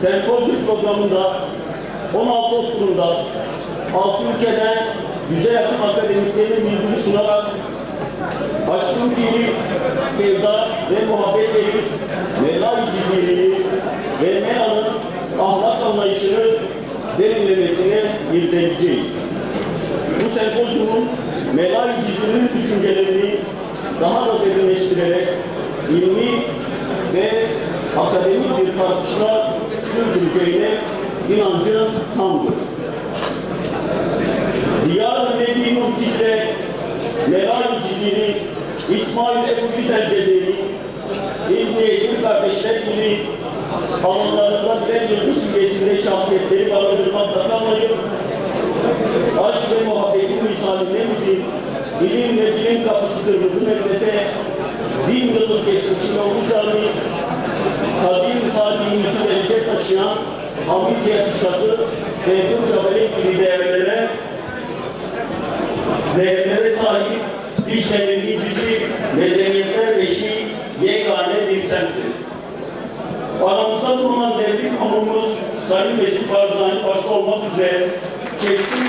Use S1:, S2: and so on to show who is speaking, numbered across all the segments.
S1: Sempozyum programında 16 oturumda 6 ülkeden 100'e yakın akademisyenin bilgini sunarak aşkın piri, sevda ve muhabbetleri, Mevla-i Ciziliği ve Mela'nın ahlak anlayışını derinlemesine irdeleyeceğiz. Bu sempozyumun Mevla-i Ciziliği düşüncelerini daha da derinleştirerek ilmi ve akademik bir tartışma sürdüreceğine inancım tamdır. Diyar-ı Nebi Muciz'le Mevla-i Cizili, İsmail Ebu Güzel Cezeri, İbn-i Esim kardeşler gibi alanlarında birer yıldız hüviyetinde şahsiyetleri barındırmakla kalmayıp, aşk ve muhabbetin misaline bizim ilim ve bilim kapısıdır hızı medrese, 1000 yıllık geçmişinde olacağını, kadim tarihimizi gelecek taşıyan Hamidiye Tuşası ve Burcabeli gibi değerlere sahip dişlerin bilgisi, medeniyetler eşi yegane bir kenttir. Aramızda bulunan devlet konumuz Sayın Mesut Barzani başta olmak üzere çeşitli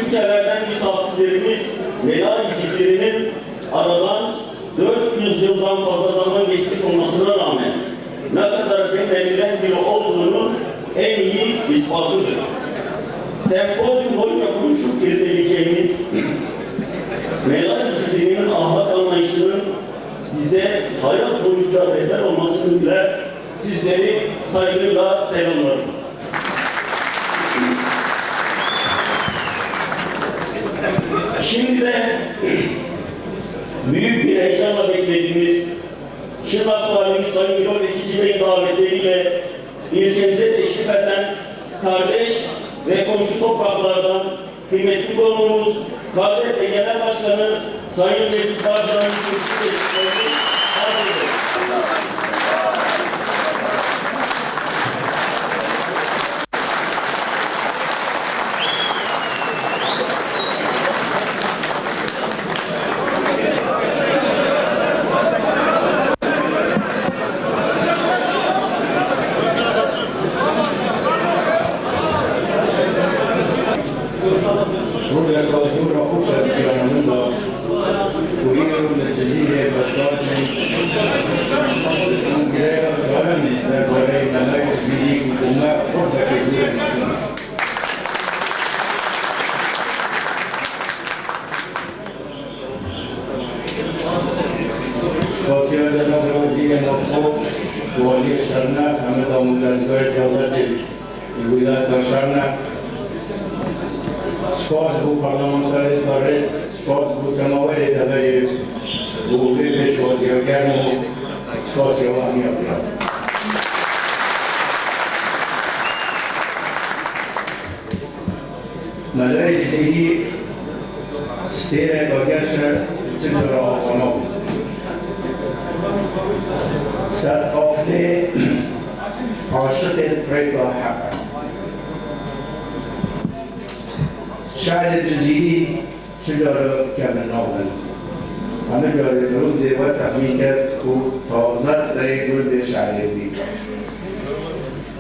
S1: ülkelerden misafirlerimiz Mevla-i Cizili'nin aradan 400 yıldan fazla zaman geçmiş olmasına rağmen ne kadar beğenilen biri olduğunu en iyi ispatıdır. Sempozyum boyunca konuşup irdeleyeceğimiz Mevla-i Cizili'nin ahlak anlayışının bize hayat boyunca rehber olmasını bile sizleri saygıyla selamlarım. Şimdi de büyük bir heyecanla beklediğimiz Şırnak Valimiz Sayın Yol Ekici Bey'in davetleriyle ilçemize teşrif eden kardeş ve komşu topraklardan kıymetli konuğumuz KDP Genel Başkanı Sayın Mesut Barzani'nin teşriflerini arz ediyoruz.
S2: Mevla-i Cizili stare bagajar cedera awam. Sertafle aşık reyba hak. Şair Cizili cedera kemenavlen. Ama görüyoruz devat tahminet ku tazat reyul be şairi.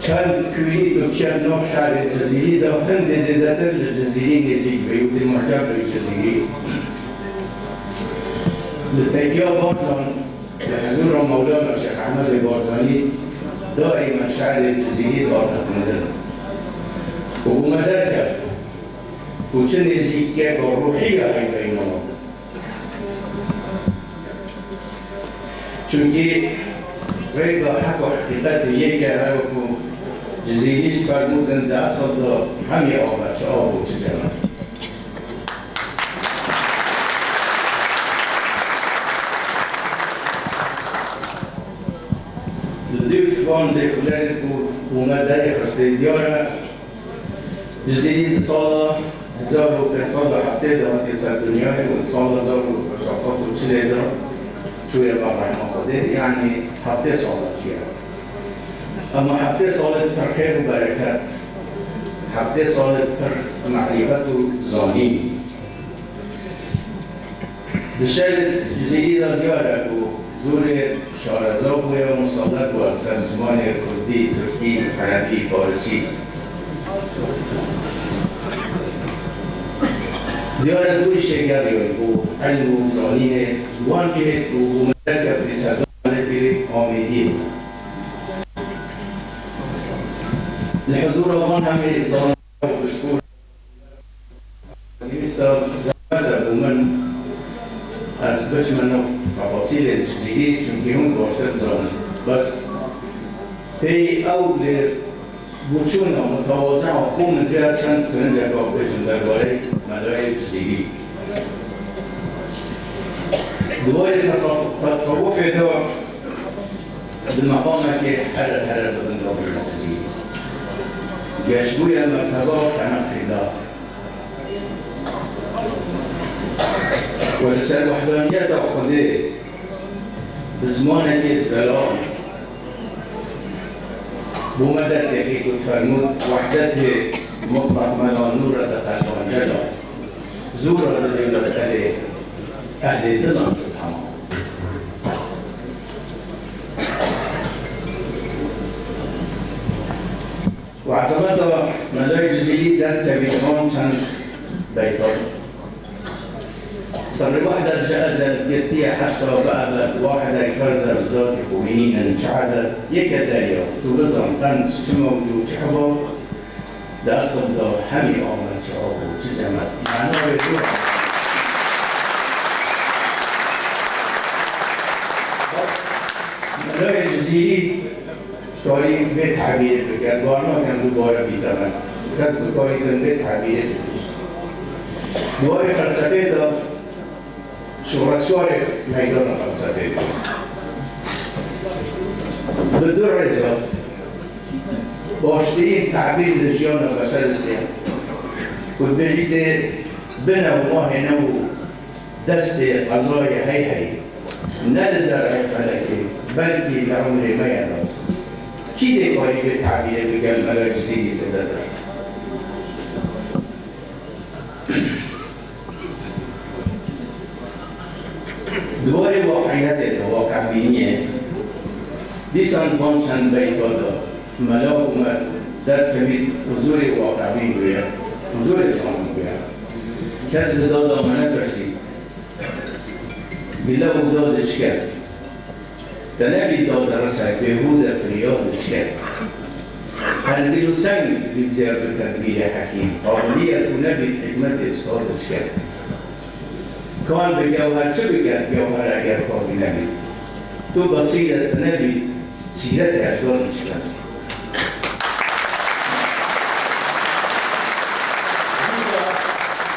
S2: كان كويت وكان نوع شعر الجزيري ده وهند زيادة الجزيري نزيد بيود المعجب الجزيري للتأكيد بارزان لحضور مولانا الشيخ أحمد البارزاني دائما شعر الجزيري دارت مدن ومدار كفت وشن نزيد كيف الروحية هاي بينهم çünkü ريبا حق حقيقته يجعل جزيريش فرمودن ده أصل همي أولا شعور وشجرة الضيف شوان ديكولاريت ومداري خسر ديارة جزيري صالة جارو صالة حفتة وانتي سالدنيا وصالة جارو شخصات وشليدة شوية برا المقادير يعني حفتة صالة جيرة أما حفتة صالة تر خير وبركات حفتة صالة تر معرفة زانين دشالت جزيرة ديارك وزور شارزاوية ومسلط وأرسل زمان كردي تركي عربي فارسي ديار زور شجاري وعلم وزانين وانجه ومركب رسالة في آمدين الحضور وان هم زان وبشكور مثل ومن از بچ منو تفاصیل جزئی چونکه اون داشته زانه بس پی اول بوچون متواضع خوب ندیاد چند سن لگاه بچن درباره مدای جزئی دوباره تصوف دو بالمقام که هر بدن دابر جزئی گشبوی مرتبه فنق الله ولسان وحدانيات أخذه بزمانك الزلام بمدى تحقيق الفرمود وحدته مطلق ملا نور تقلبان جلا زورة للمسألة أهل الدنيا سبحانه وعظمته ملاي جزيلي ذات تبيعون كان بيطان صار واحدة جائزة قلتيها حتى بقى واحدة فرد ذات قومين شعادة يكدايا تبزم تن موجود شحبه ده أصل ده حمي أمر شعوبه تجمع معناه يدور بس ملاي جزيري تاريخ بيت حبيب بكات وارنا كان دوباره بيتمن كاتب تاريخ بيت حبيب دوباره فلسفه ده شهرسوار میدان فلسفه به دو رضا باشترین تعبیر لجیان بشرتی کد بجید بنا و ماه نو دست قضای هی نه لزرع فلکی بلکه لعمر میاناس کی دیکاری به تعبیر بگل ملاک جدیدی زده دارد دوباره واقعیت واقع بینیه دیسان بان چند بیتا دا ملاک اومد در کمید حضور واقع بین گوید حضور انسان گوید کس به داد آمنه برسید بلا او دادش کرد تنبی داد رسک بهود فریادش کرد هنگیل و سنگ بید زیاد به تدبیر حکیم قابلیت و نبید حکمت استادش کرد کان به گوهر چه بگرد گوهر اگر کاری نبید تو بصیرت نبید سیرت اجدار میشکن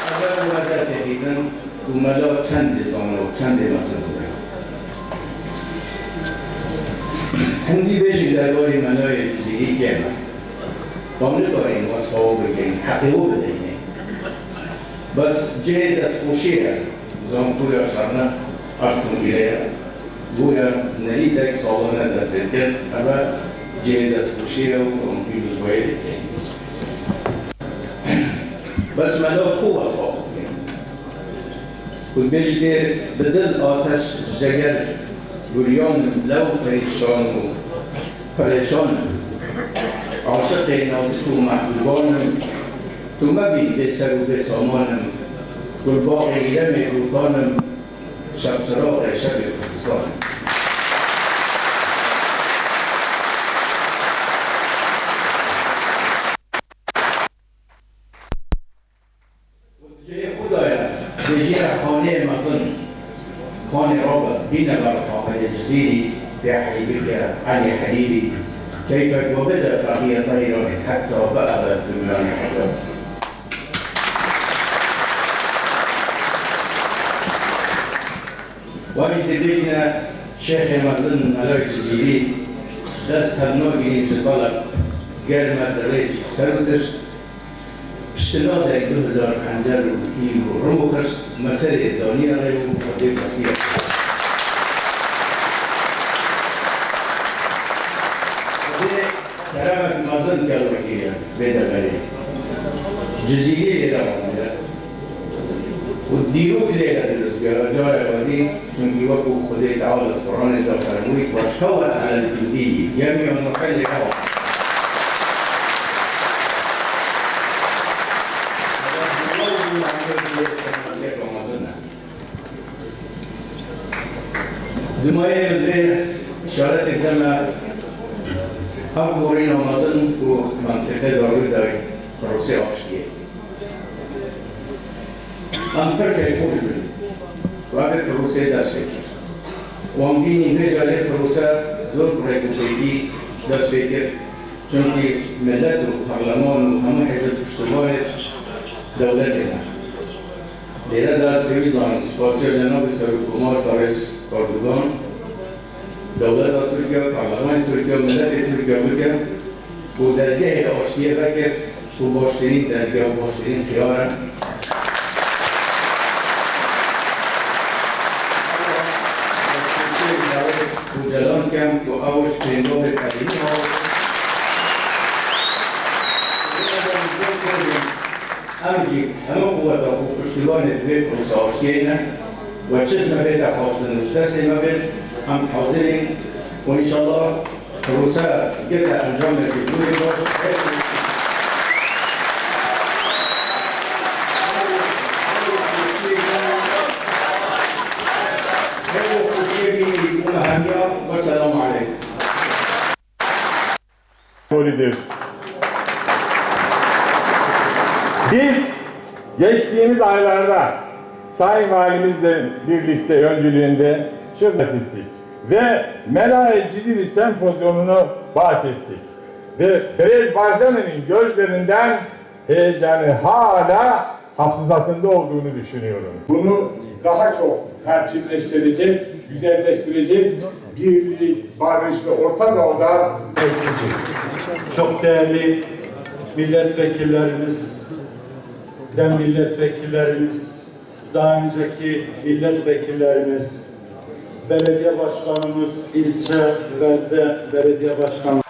S2: اگر مدت دیدن و ملا چند زانه و چند مسئله بگرد هندی بشی درباره ملای جزیری گرمه کامل کارین واسقه و بگرین حقیقه بدهینه بس جهد از خوشیه زمان توی آشارنا آشتون گیره گویا نریدک سالانه دست دید اما جه دست کشیه و پیروز باید دید بس ملا خوب اصاب کل بیشتی بدل آتش جگر گریان لو پریشان و پریشان عاشق نازک و محبوبانم تو مبید به سر و به سامانم کل باقی ایرم روتانم شب سراغ شب کردستان جای خدایا بجیر خانه مزن خانه رابط بین برخاقه جزیری به حبیبك علی حبیبی كيف وبدأ فهي طيرا حتى بأبت بمعنى حجر وبتدريجنا شيخ مازن ملاك جزيري دست هنوغي تطلق قرمة دريج سردش اشتلاده 2000 خنجر و روخش مسألة دانية ريو مقدم بسيط كرامة مازن كالوكية بيدا غريب جزيري لرمضان وديروك ليلة الرجال الودي تنجيوكو خدي تعالى القرآن الدوخانوي واستوى على الجودية يمي ونحل هوا دمائي الرئيس إشارة الجامعة أكبرين ومظن ومنطقة دارودا روسيا أشكيه أمبر كالفوجل وابد روسيا داسفكر وامديني بجالي روسيا زور ريكوبيدي داسفكر چونكي ملت البرلمان وهم حزب اشتغال دولتنا ليرا داس بيزان سپاسيا جناب سرکومار کارس کاردوگان دولت ترکیه پارلمان ترکیه ملت ترکیه بکر و درگاه آشتیه بکر و باشترین درگاه و باشترین خیاره و جلان کم و اوش پینداب قدیمی ها امجی همه قوت و پشتیبان دوی فروس آشتیه و چشم بیت خواستن دست ما بیت هم حاضرین و انشاءالله فروسه گرد انجام جدوری باش والسلام عليكم.
S3: Biz geçtiğimiz aylarda Sayın Valimizle birlikte öncülüğünde şirket ettik ve Meral Cidili Sempozyumunu bahsettik ve Perez Barjanı'nın gözlerinden heyecanı hala hafızasında olduğunu düşünüyorum. Bunu daha çok perçinleştirecek, güzelleştirecek, birlik, barış ve Orta Doğu'da bekleyecek.
S4: Çok değerli milletvekillerimiz, milletvekillerimiz, daha önceki milletvekillerimiz, belediye başkanımız, ilçe, belde belediye başkanı.